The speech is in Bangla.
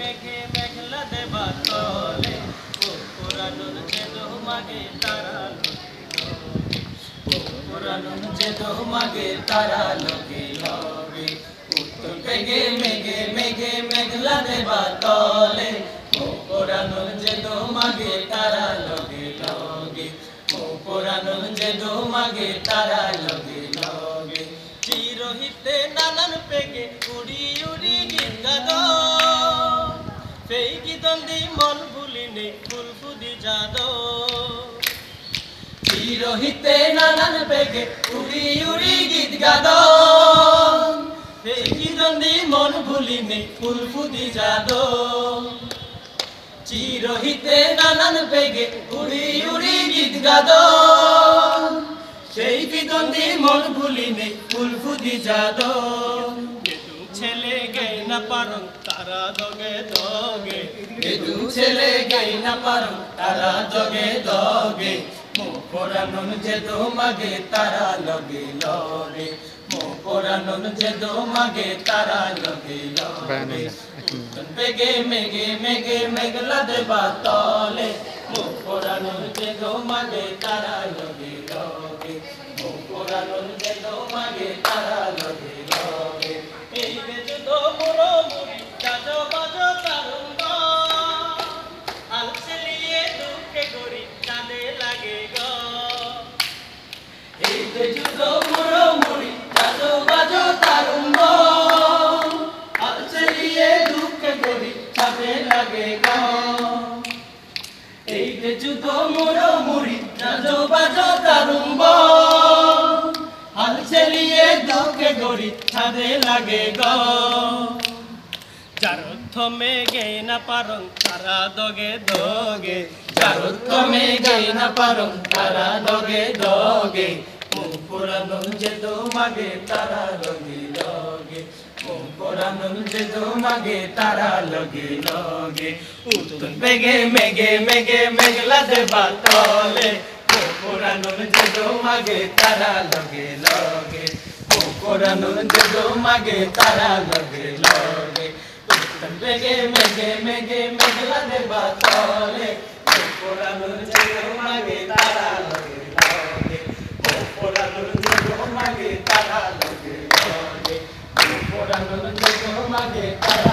মেঘে মেঘলা দেবা তলে পুরানুর যে দোমাগে তারা পুরানুর যে দোমাগে তারা লগে লগে উত্তর মেঘে মেঘে মেঘে মেঘলা দেবা তলে পুরানুর যে দোমাগে তারা লগে লগে পুরানুর যে দোমাগে তারা লগে লগে চিরহিতে নানান পেগে উড়ি উড়ি গীত গাদ সেই গীতন্দি মন ভুলিনি ফুলফুদি যাদ চিরহিতে নানান পেগে উড়ি উড়ি গীত গাদ সেই গীতন্দি মন ভুলিনি ফুলফুদি যাদ চিরহিতে নানান পেগে উড়ি উড়ি গীত গাদ সেই গীতন্দি মন ভুলিনি ফুলফুদি যাদ ছেলে গাই না পারং তারা দগে দগে গেদু ছেলে গাই না পারং তারা দগে দগে মোরানুন যে দোমাগে তারা লগে লগে মোরানুন যে দোমাগে তারা লগে লগে বেগে মেগে মেগে মেঘলা দেবা তলে মোরানুন যে দোমাগে তারা লগে লগে মোরানুন যে দোমাগে তারা লগে লগে এই যে তো মোরো মুড়ি যাজো বাজো তারুঙ্গ আলসলিয়ে দুঃখে গড়ি চাঁদে লাগে গো এই যে তো মোরো মুড়ি যাজো বাজো তারুঙ্গ আলসলিয়ে দুঃখে গড়ি চাঁদে লাগে গো এই যে তো মোরো মুড়ি যাজো বাজো তারুঙ্গ আলসলিয়ে দুঃখে গড়ি চাঁদে লাগে গো যারথমে গেই না পারং তারা দগে দগে যারথমে গেই না পারং তারা দগে দগে পুরানুন যে দোমাগে তারা লগে লগে পুরানুন যে দোমাগে তারা লগে লগে উতুন বেগে মেগে মেগে মেঘলা দেবা তলে পুরানুন যে দোমাগে তারা লগে লগে পুরানুন যে দোমাগে তারা লগে লগে বেগে মেঘে মেঘে মেঘলা দেবা তলে পুরানুন যে দোমাগে তারা লগে লগে পুরানুন যে দোমাগে তারা লগে লগে পুরানুন যে দোমাগে তারা